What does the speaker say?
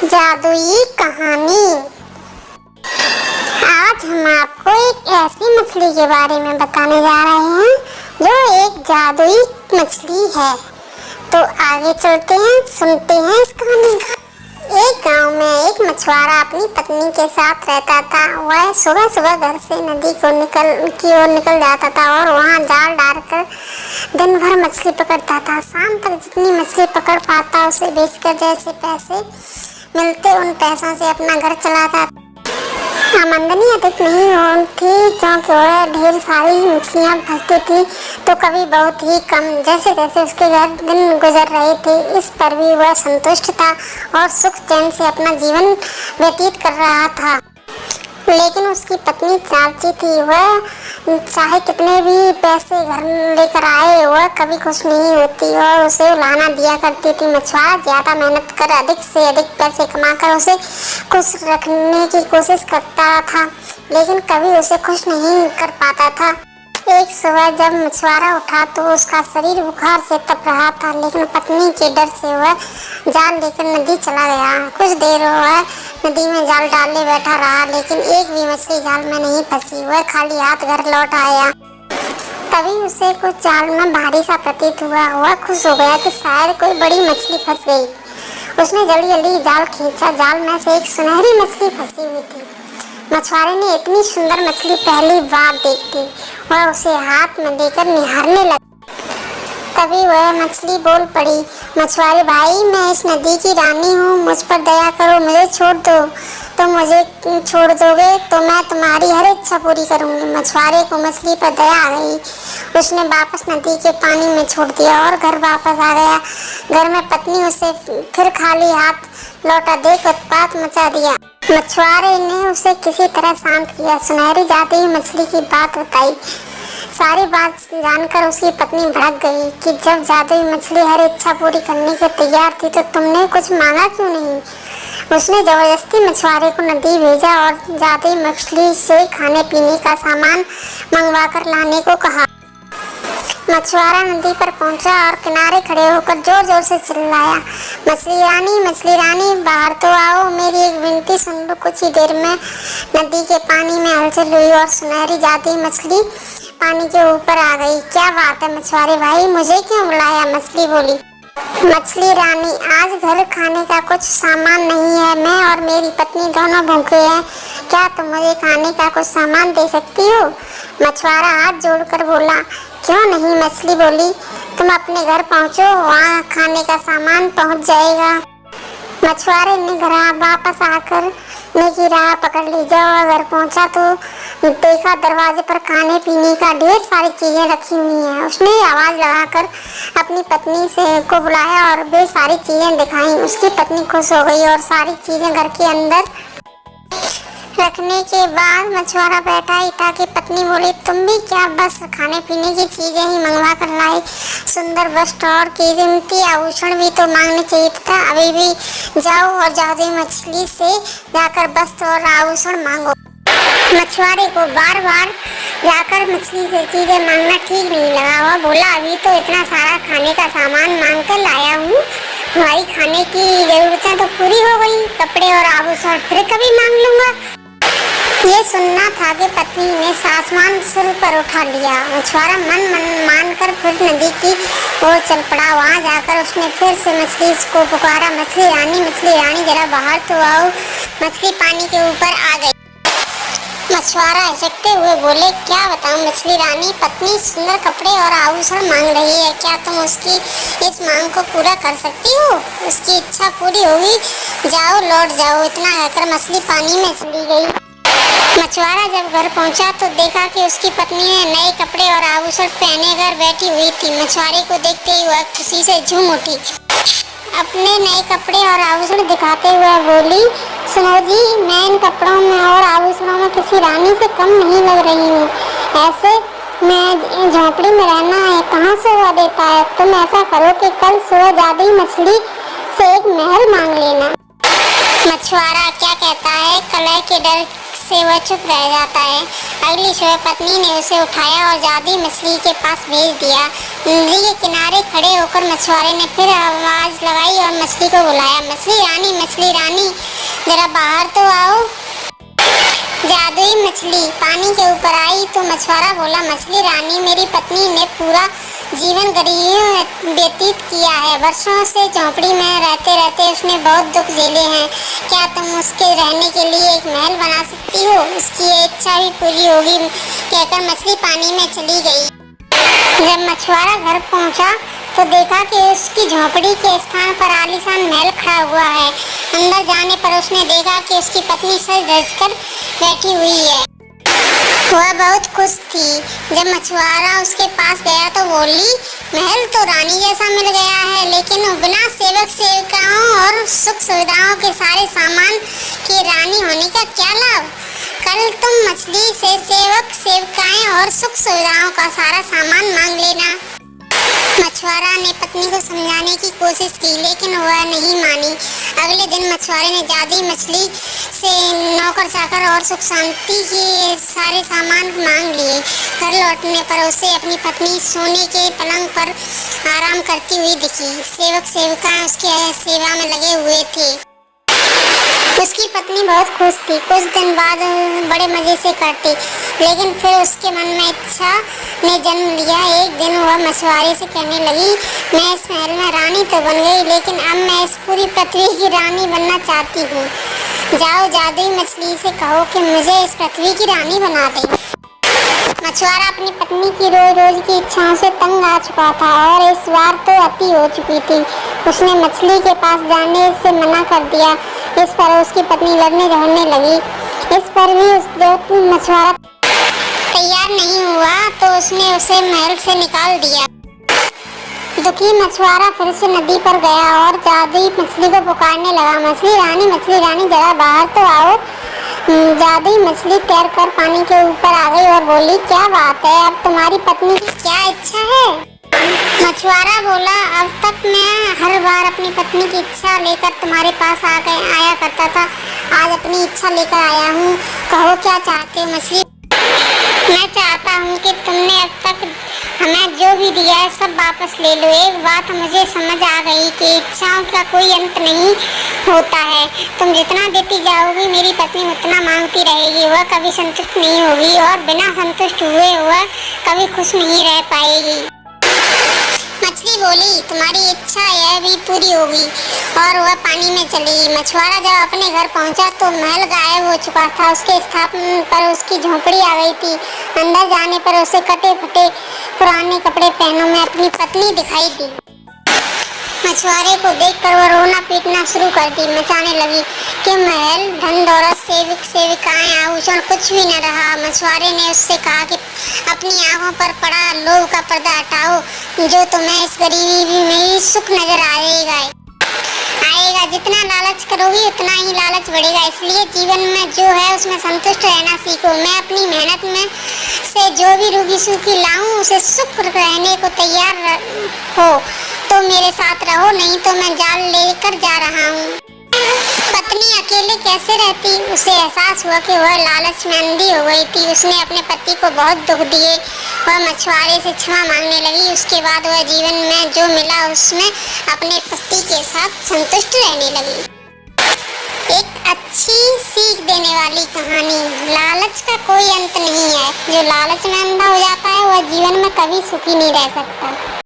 जादुई कहानी। आज हम आपको एक ऐसी मछली के बारे में बताने जा रहे हैं जो एक जादुई मछली है। तो आगे चलते हैं, सुनते हैं इस कहानी को। एक गांव में एक मछुआरा अपनी पत्नी के साथ रहता था। वह सुबह सुबह घर से नदी की ओर निकल जाता था और वहां जाल डालकर दिन भर मछली पकड़ता था। शाम तक जितनी मछली पकड़ पाता उसे बेचकर जैसे पैसे मिलते उन पैसों से अपना घर चलाता। आमदनी अधिक नहीं होती क्योंकि वह ढेर सारी मछलियाँ फंसती थी तो कभी बहुत ही कम। जैसे जैसे उसके घर दिन गुजर रहे थे इस पर भी वह संतुष्ट था और सुख चैन से अपना जीवन व्यतीत कर रहा था। लेकिन उसकी पत्नी चालाक थी। वह चाहे कितने भी पैसे घर लेकर आए वह कभी खुश नहीं होती और उसे उलाहना दिया करती थी। मछुआरा ज्यादा मेहनत कर अधिक से अधिक पैसे कमाकर उसे खुश रखने की कोशिश करता था लेकिन कभी उसे खुश नहीं कर पाता था। एक सुबह जब मछुआरा उठा तो उसका शरीर बुखार से तप रहा था, लेकिन पत्नी के डर से वह जाल लेकर नदी चला गया। कुछ देर वह नदी में जाल डालने बैठा रहा लेकिन एक भी मछली जाल में नहीं फंसी। वह खाली हाथ घर लौट आया। तभी उसे कुछ जाल में भारी सा प्रतीत हुआ। वह खुश हो गया कि शायद कोई बड़ी मछली फंस गई। उसने जल्दी जल्दी जाल खींचा। जाल में से एक सुनहरी मछली फंसी हुई थी। मछुआरे ने इतनी सुंदर मछली पहली बार देखी। वह उसे हाथ में लेकर निहारने लगा। तभी वह मछली बोल पड़ी, मछुआरे भाई, मैं इस नदी की रानी हूँ, मुझ पर दया करो, मुझे छोड़ दो। तो मुझे छोड़ दोगे तो मैं तुम्हारी हर इच्छा पूरी करूँगी। मछुआरे को मछली पर दया आ गई। उसने वापस नदी के पानी में छोड़ दिया और घर वापस आ गया। घर में पत्नी उसे फिर खाली हाथ लौटा देख उत्पात मचा दिया। मछुआरे ने उसे किसी तरह शांत किया। सुनहरी जादुई मछली की बात बताई। सारी बात जानकर उसकी पत्नी भड़क गई कि जब जादुई मछली हर इच्छा पूरी करने के तैयार थी तो तुमने कुछ मांगा क्यों नहीं। उसने जबरदस्ती मछुआरे को नदी भेजा और जादुई मछली से खाने पीने का सामान मंगवा कर लाने को कहा। मछुआरा नदी पर पहुंचा और किनारे खड़े होकर जोर जोर से चिल्लाया, मछली रानी बाहर तो आओ, मेरी एक विनती सुन लो। कुछ ही देर में नदी के पानी में हलचल हुई और सुनहरी जादुई मछली पानी के ऊपर आ गई। क्या बात है मछुआरे भाई, मुझे क्यों बुलाया। मछली बोली, मछली रानी, आज घर खाने का कुछ सामान नहीं है। मैं और मेरी पत्नी दोनों भूखे हैं। क्या तुम मुझे खाने का कुछ सामान दे सकती हो। मछुआरा हाथ जोड़कर बोला, क्यों नहीं। मछली बोली, तुम अपने घर पहुंचो, वहाँ खाने का सामान पहुंच जाएगा। मछुआरे ने घर वापस आकर की राह पकड़ ली। जब वह घर पहुंचा तो देखा दरवाजे पर खाने पीने का ढेर सारी चीजें रखी हुई हैं। उसने आवाज लगाकर अपनी पत्नी को बुलाया और वे सारी चीजें दिखाई। उसकी पत्नी खुश हो गई और सारी चीजें घर के अंदर रखने के बाद मछुआरा बैठा ही था कि पत्नी बोली, तुम भी क्या बस खाने पीने की चीजें ही मंगवा कर लाई। सुंदर वस्त्र और कीमती आभूषण भी तो मांगने चाहिए था। अभी भी जाओ और जादुई मछली से जाकर वस्त्र और आभूषण मांगो। मछुआरे को बार बार जाकर मछली से चीजें मांगना ठीक नहीं लगा। वह बोला, अभी तो इतना सारा खाने का सामान मांग कर लाया हूँ, हमारी खाने की जरूरतें तो पूरी हो गई, कपड़े और आभूषण फिर कभी मांग लूंगा। ये सुनना था कि पत्नी ने सासमान सिर पर उठा लिया। मछुआरा मन मानकर फिर नदी की ओर चल पड़ा। वहां जाकर उसने फिर से मछली को पुकारा, मछली रानी जरा बाहर तो आओ। मछली पानी के ऊपर आ गई। मछुआरा हिचकते हुए बोले, क्या बताऊं मछली रानी, पत्नी सुंदर कपड़े और आभूषण मांग रही है, क्या तुम उसकी इस मांग को पूरा कर सकती हो। उसकी इच्छा पूरी होगी, जाओ लौट जाओ। इतना कहकर मछली पानी में चली गई। मछुआरा जब घर पहुंचा तो देखा कि उसकी पत्नी ने नए कपड़े और आभूषण पहने घर बैठी हुई थी। मछुआरे को देखते ही वह खुशी से झूम उठी। अपने नए कपड़े और आभूषण दिखाते हुए बोली, सुनो जी, मैं इन कपड़ों में और आभूषणों में किसी रानी से कम नहीं लग रही हूँ। ऐसे मैं झोंपड़ी में रहना है, कहाँ शोभा देता है। तुम ऐसा करो कि कल सुबह जादुई मछली से एक महल मांग लेना। मछुआरा क्या कहता है, कलह के डर से वह चुप रह जाता है। अगली सुबह पत्नी ने उसे उठाया और जादुई मछली के पास भेज दिया। नदी के किनारे खड़े होकर मछुआरे ने फिर आवाज लगाई और मछली को बुलाया, मछली रानी जरा बाहर तो आओ। जादुई मछली पानी के ऊपर आई तो मछुआरा बोला, मछली रानी, मेरी पत्नी ने पूरा जीवन गरीबी में व्यतीत किया है। वर्षों से झोंपड़ी में रहते रहते उसने बहुत दुख झेले हैं। क्या तुम उसके रहने के लिए एक महल बना सकती हो? उसकी ये इच्छा भी पूरी होगी, कहकर मछली पानी में चली गई। जब मछुआरा घर पहुंचा तो देखा कि उसकी झोंपड़ी के स्थान पर आलीशान महल खड़ा हुआ है। अंदर जाने पर उसने देखा कि उसकी पत्नी सज धज कर बैठी हुई है। वह बहुत खुश थी। जब मछुआरा उसके पास गया तो बोली, महल तो रानी जैसा मिल गया है, लेकिन बिना सेवक सेविकाओं और सुख सुविधाओं के सारे सामान की रानी होने का क्या लाभ? कल तुम मछली से सेवक सेविकाएं और सुख सुविधाओं का सारा सामान मांग लेना। मछुआरा ने पत्नी को समझाने की कोशिश की, लेकिन वह नहीं मानी। अगले दिन मछुआरे ने जादुई मछली से नौकर चाकर और सुख शांति के सारे सामान मांग लिए। घर लौटने पर उसे अपनी पत्नी सोने के पलंग पर आराम करती हुई दिखी। सेवक सेविकाएं उसकी सेवा में लगे हुए थे। उसकी पत्नी बहुत खुश थी। कुछ दिन बाद बड़े मजे से करती, लेकिन फिर उसके मन में इच्छा ने जन्म लिया। एक दिन वह मछुआरे से कहने लगी, मैं इस महल में रानी तो बन गई, लेकिन अब मैं इस पूरी पृथ्वी की रानी बनना चाहती हूँ। जाओ जादुई मछली से कहो कि मुझे इस पृथ्वी की रानी बना दे। मछुआरा अपनी पत्नी की रोज रोज की इच्छाओं से तंग आ चुका था और इस बार तो अति हो चुकी थी। उसने मछली के पास जाने से मना कर दिया। इस पर उसकी पत्नी लड़ने झगड़ने लगी। इस पर भी मछुआरा तैयार नहीं हुआ तो उसने उसे महल से निकाल दिया। दुखी मछुआरा फिर से नदी पर गया और जादुई मछली को पुकारने लगा, मछली रानी जरा बाहर तो आओ। जादुई मछली तैरकर पानी के ऊपर आ गई और बोली, क्या बात है, अब तुम्हारी पत्नी की क्या इच्छा है? मछुआरा बोला, अब तक मैं हर बार अपनी पत्नी की इच्छा लेकर तुम्हारे पास आया करता था, आज अपनी इच्छा लेकर आया हूँ, कहो क्या चाहते हो? मछली, मैं चाहता हूँ कि तुमने अब तक हमें जो भी दिया है सब वापस ले लो। एक बात मुझे समझ आ गई कि इच्छाओं का कोई अंत नहीं होता है। तुम जितना देती जाओगी मेरी पत्नी उतना मांगती रहेगी। वह कभी संतुष्ट नहीं होगी और बिना संतुष्ट हुए वह कभी खुश नहीं रह पाएगी। मछली बोली, तुम्हारी इच्छा यह भी पूरी होगी, और वह पानी में चली गई। मछुआरा जब अपने घर पहुंचा तो महल गायब हो चुका था। उसके स्थान पर उसकी झोंपड़ी आ गई थी। अंदर जाने पर उसे कटे फटे पुराने कपड़े पहनों में अपनी पत्नी दिखाई दी। मछुआरे को देखकर वह रोना पीटना शुरू कर दी, मचाने लगी कि महल, धन दौलत, सेवक सेविकाएं, आभूषण कुछ भी न रहा। मछुआरे ने उससे कहा कि अपनी आंखों पर पड़ा लोभ का पर्दा हटाओ, जो तुम्हें इस गरीबी में ही सुख नजर आएगा। जितना लालच करोगी उतना ही लालच बढ़ेगा, इसलिए जीवन में जो है उसमें संतुष्ट रहना सीखो। मैं अपनी मेहनत में से जो भी रूखी सूखी लाऊं उसे सुख रहने को तैयार हो तो मेरे साथ रहो, नहीं तो मैं जाल लेकर जा रहा हूँ। पत्नी अकेले कैसे रहती? उसे एहसास हुआ कि वह लालच में अंधी हो गई थी। उसने अपने पति को बहुत दुख दिए। वह मछुआरे से क्षमा मांगने लगी। उसके बाद वह जीवन में जो मिला उसमें अपने पति के साथ संतुष्ट रहने लगी। एक अच्छी सीख देने वाली कहानी। लालच का कोई अंत नहीं है। जो लालच में अंधा हो जाता है वह जीवन में कभी सुखी नहीं रह सकता।